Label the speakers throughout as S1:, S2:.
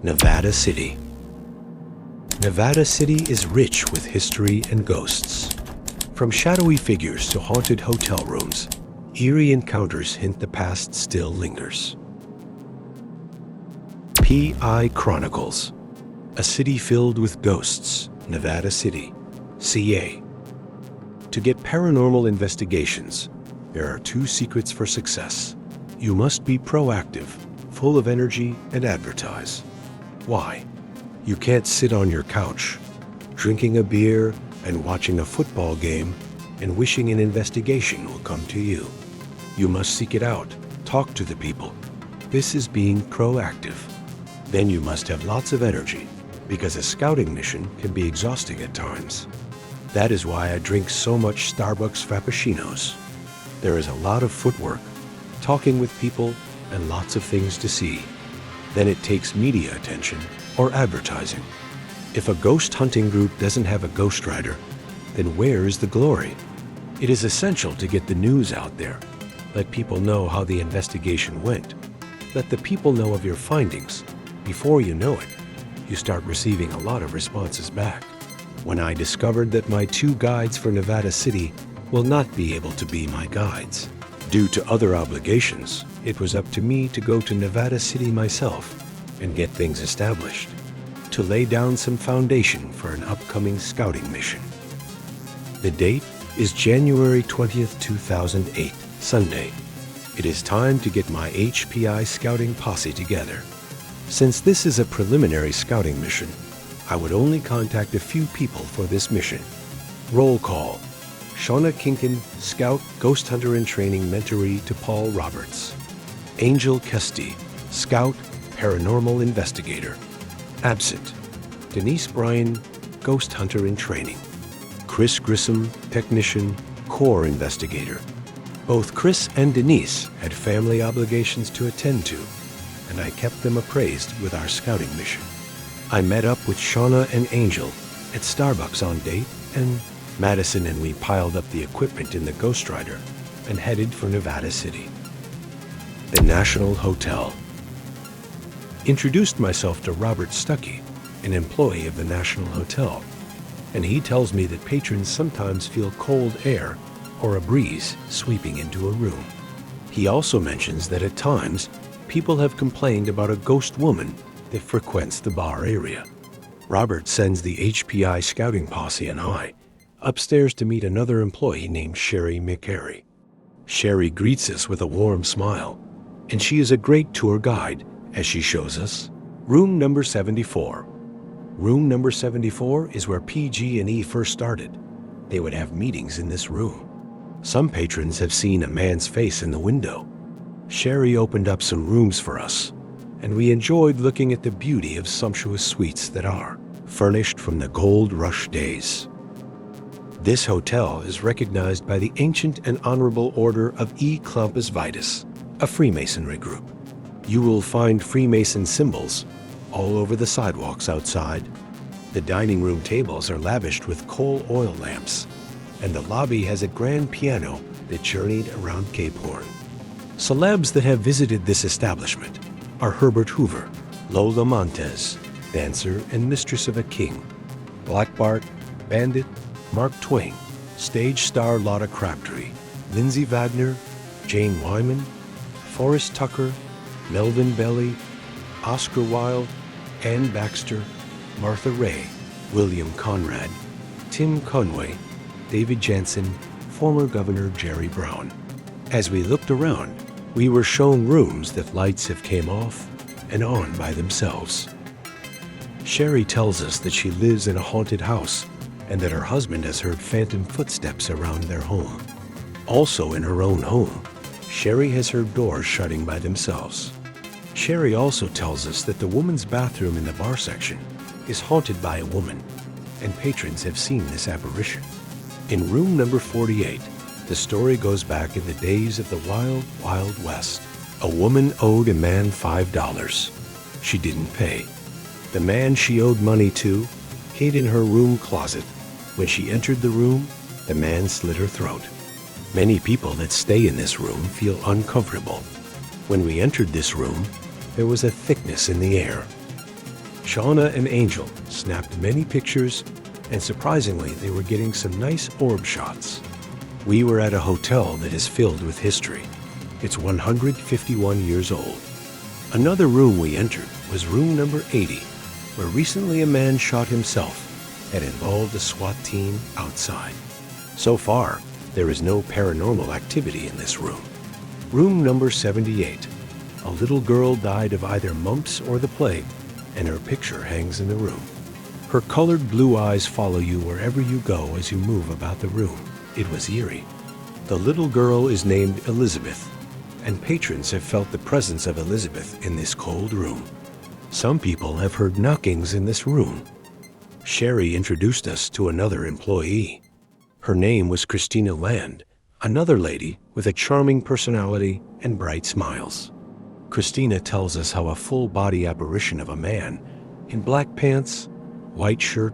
S1: Nevada City. Nevada City is rich with history and ghosts. From shadowy figures to haunted hotel rooms, eerie encounters hint the past still lingers. P.I. Chronicles, a city filled with ghosts, Nevada City, CA. To get paranormal investigations, there are 2 secrets for success. You must be proactive, full of energy, and advertise. Why? You can't sit on your couch, drinking a beer and watching a football game and wishing an investigation will come to you. You must seek it out, talk to the people. This is being proactive. Then you must have lots of energy, because a scouting mission can be exhausting at times. That is why I drink so much Starbucks Frappuccinos. There is a lot of footwork, talking with people, and lots of things to see. Then it takes media attention or advertising. If a ghost hunting group doesn't have a ghostwriter, then where is the glory? It is essential to get the news out there. Let people know how the investigation went. Let the people know of your findings. Before you know it, you start receiving a lot of responses back. When I discovered that my 2 guides for Nevada City will not be able to be my guides, due to other obligations, it was up to me to go to Nevada City myself and get things established, to lay down some foundation for an upcoming scouting mission. The date is January 20th, 2008, Sunday. It is time to get my HPI scouting posse together. Since this is a preliminary scouting mission, I would only contact a few people for this mission. Roll call. Shauna Kinkin, Scout, Ghost Hunter in Training Mentoree to Paul Roberts. Angel Kesty, Scout, Paranormal Investigator. Absent. Denise Bryan, Ghost Hunter in Training. Chris Grissom, Technician, Corps Investigator. Both Chris and Denise had family obligations to attend to, and I kept them appraised with our scouting mission. I met up with Shauna and Angel at Starbucks on date, and Madison and we piled up the equipment in the Ghost Rider and headed for Nevada City. The National Hotel. Introduced myself to Robert Stuckey, an employee of the National Hotel, and he tells me that patrons sometimes feel cold air or a breeze sweeping into a room. He also mentions that at times, people have complained about a ghost woman that frequents the bar area. Robert sends the HPI scouting posse and I upstairs to meet another employee named Sherry McCary. Sherry greets us with a warm smile, and she is a great tour guide as she shows us room number 74. Room number 74 is where PG&E first started. They would have meetings in this room. Some patrons have seen a man's face in the window. Sherry opened up some rooms for us, and we enjoyed looking at the beauty of sumptuous suites that are furnished from the gold rush days. This hotel is recognized by the Ancient and Honorable Order of E Clampus Vitus, a Freemasonry group. You will find Freemason symbols all over the sidewalks outside. The dining room tables are lavished with coal oil lamps, and the lobby has a grand piano that journeyed around Cape Horn. Celebs that have visited this establishment are Herbert Hoover, Lola Montez, dancer and mistress of a king, Black Bart, Bandit, Mark Twain, stage star Lotta Crabtree, Lindsay Wagner, Jane Wyman, Forrest Tucker, Melvin Belly, Oscar Wilde, Ann Baxter, Martha Ray, William Conrad, Tim Conway, David Jansen, former Governor Jerry Brown. As we looked around, we were shown rooms that lights have came off and on by themselves. Sherry tells us that she lives in a haunted house and that her husband has heard phantom footsteps around their home. Also in her own home, Sherry has heard doors shutting by themselves. Sherry also tells us that the woman's bathroom in the bar section is haunted by a woman, and patrons have seen this apparition. In room number 48, the story goes back in the days of the Wild, Wild West. A woman owed a man $5. She didn't pay. The man she owed money to hid in her room closet. When she entered the room, the man slit her throat. Many people that stay in this room feel uncomfortable. When we entered this room, there was a thickness in the air. Shauna and Angel snapped many pictures, and surprisingly, they were getting some nice orb shots. We were at a hotel that is filled with history. It's 151 years old. Another room we entered was room number 80, where recently a man shot himself and involved a SWAT team outside. So far, there is no paranormal activity in this room. Room number 78. A little girl died of either mumps or the plague, and her picture hangs in the room. Her colored blue eyes follow you wherever you go as you move about the room. It was eerie. The little girl is named Elizabeth, and patrons have felt the presence of Elizabeth in this cold room. Some people have heard knockings in this room. Sherry introduced us to another employee. Her name was Christina Land, another lady with a charming personality and bright smiles. Christina tells us how a full-body apparition of a man in black pants, white shirt,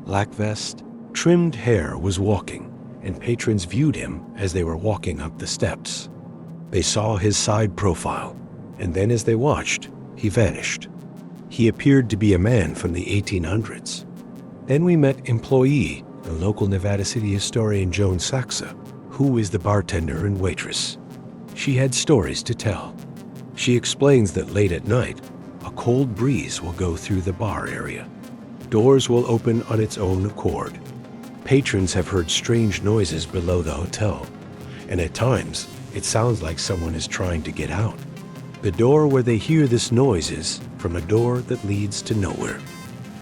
S1: black vest, trimmed hair was walking, and patrons viewed him as they were walking up the steps. They saw his side profile, and then as they watched, he vanished. He appeared to be a man from the 1800s. Then we met employee, the local Nevada City historian Joan Saxa, who is the bartender and waitress. She had stories to tell. She explains that late at night, a cold breeze will go through the bar area. Doors will open on its own accord. Patrons have heard strange noises below the hotel, and at times, it sounds like someone is trying to get out. The door where they hear this noise is from a door that leads to nowhere.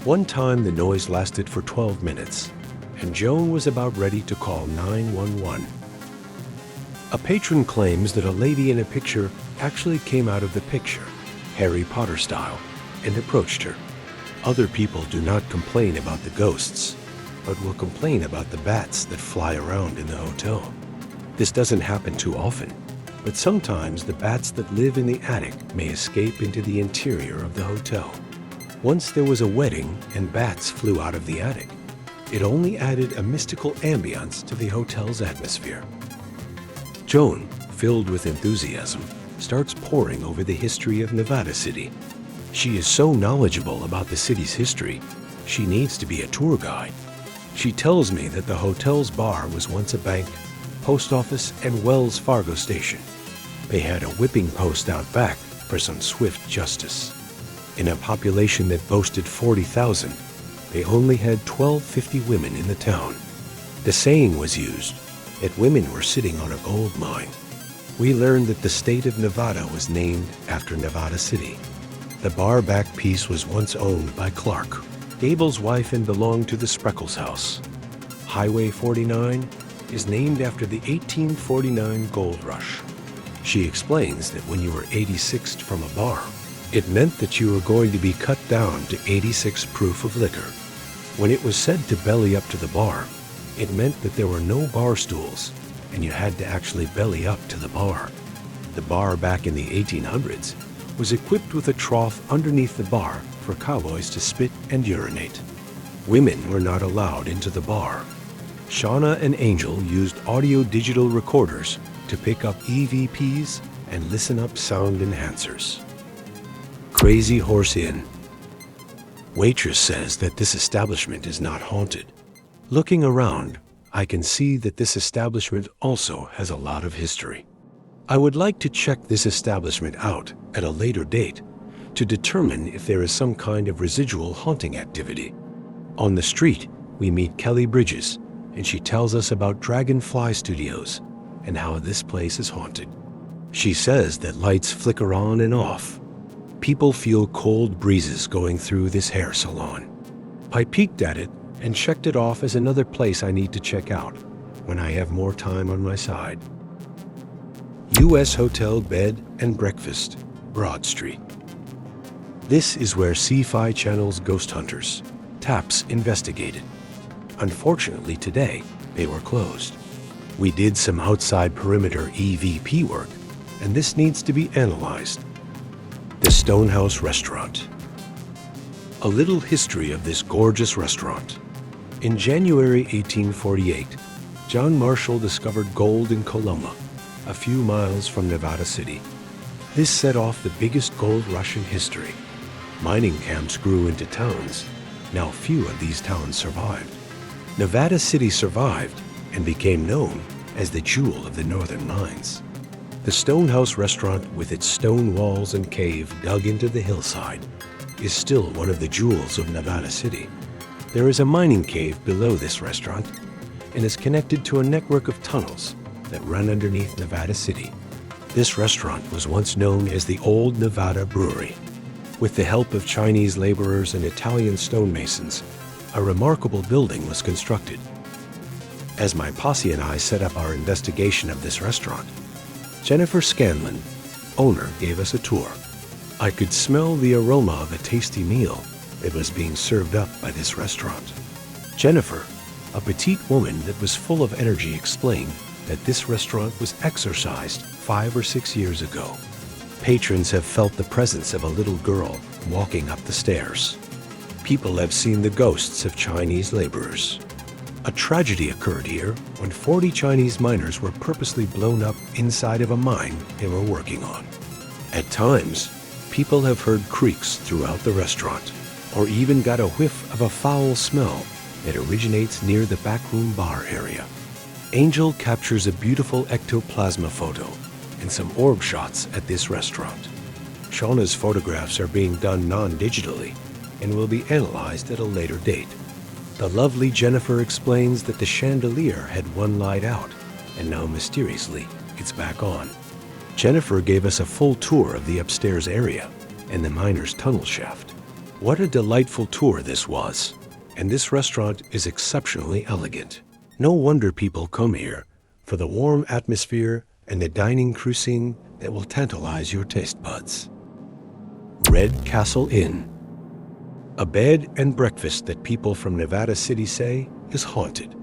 S1: One time, the noise lasted for 12 minutes, and Joan was about ready to call 911. A patron claims that a lady in a picture actually came out of the picture, Harry Potter style, and approached her. Other people do not complain about the ghosts, but will complain about the bats that fly around in the hotel. This doesn't happen too often, but sometimes the bats that live in the attic may escape into the interior of the hotel. Once there was a wedding and bats flew out of the attic. It only added a mystical ambiance to the hotel's atmosphere. Joan, filled with enthusiasm, starts poring over the history of Nevada City. She is so knowledgeable about the city's history, she needs to be a tour guide. She tells me that the hotel's bar was once a bank, post office, and Wells Fargo station. They had a whipping post out back for some swift justice. In a population that boasted 40,000, they only had 1,250 women in the town. The saying was used that women were sitting on a gold mine. We learned that the state of Nevada was named after Nevada City. The bar back piece was once owned by Clark, Gable's wife, and belonged to the Spreckles house. Highway 49 is named after the 1849 gold rush. She explains that when you were 86th from a bar, it meant that you were going to be cut down to 86 proof of liquor. When it was said to belly up to the bar, it meant that there were no bar stools, and you had to actually belly up to the bar. The bar back in the 1800s was equipped with a trough underneath the bar for cowboys to spit and urinate. Women were not allowed into the bar. Shauna and Angel used audio-digital recorders to pick up EVPs and listen up sound enhancers. Crazy Horse Inn. Waitress says that this establishment is not haunted. Looking around, I can see that this establishment also has a lot of history. I would like to check this establishment out at a later date to determine if there is some kind of residual haunting activity. On the street, we meet Kelly Bridges, and she tells us about Dragonfly Studios and how this place is haunted. She says that lights flicker on and off. People feel cold breezes going through this hair salon. I peeked at it and checked it off as another place I need to check out when I have more time on my side. U.S. Hotel Bed and Breakfast, Broad Street. This is where Sci-Fi Channel's Ghost Hunters, TAPS, investigated. Unfortunately today, they were closed. We did some outside perimeter EVP work, and this needs to be analyzed. The Stonehouse Restaurant. A little history of this gorgeous restaurant. In January 1848, John Marshall discovered gold in Coloma, a few miles from Nevada City. This set off the biggest gold rush in history. Mining camps grew into towns. Now few of these towns survived. Nevada City survived and became known as the jewel of the northern mines. The Stonehouse restaurant, with its stone walls and cave dug into the hillside, is still one of the jewels of Nevada City. There is a mining cave below this restaurant and is connected to a network of tunnels that run underneath Nevada City. This restaurant was once known as the Old Nevada Brewery. With the help of Chinese laborers and Italian stonemasons, a remarkable building was constructed. As my posse and I set up our investigation of this restaurant, Jennifer Scanlon, owner, gave us a tour. I could smell the aroma of a tasty meal that was being served up by this restaurant. Jennifer, a petite woman that was full of energy, explained that this restaurant was exorcised 5 or 6 years ago. Patrons have felt the presence of a little girl walking up the stairs. People have seen the ghosts of Chinese laborers. A tragedy occurred here when 40 Chinese miners were purposely blown up inside of a mine they were working on. At times, people have heard creaks throughout the restaurant, or even got a whiff of a foul smell that originates near the backroom bar area. Angel captures a beautiful ectoplasma photo and some orb shots at this restaurant. Shauna's photographs are being done non-digitally and will be analyzed at a later date. The lovely Jennifer explains that the chandelier had one light out, and now mysteriously, it's back on. Jennifer gave us a full tour of the upstairs area and the miner's tunnel shaft. What a delightful tour this was, and this restaurant is exceptionally elegant. No wonder people come here for the warm atmosphere and the dining cuisine that will tantalize your taste buds. Red Castle Inn. A bed and breakfast that people from Nevada City say is haunted.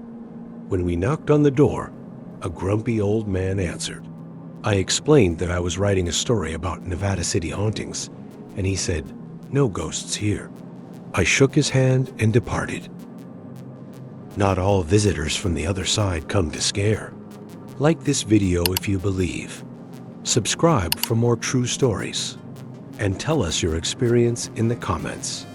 S1: When we knocked on the door, a grumpy old man answered. I explained that I was writing a story about Nevada City hauntings, and he said, "No ghosts here." I shook his hand and departed. Not all visitors from the other side come to scare. Like this video if you believe. Subscribe for more true stories. And tell us your experience in the comments.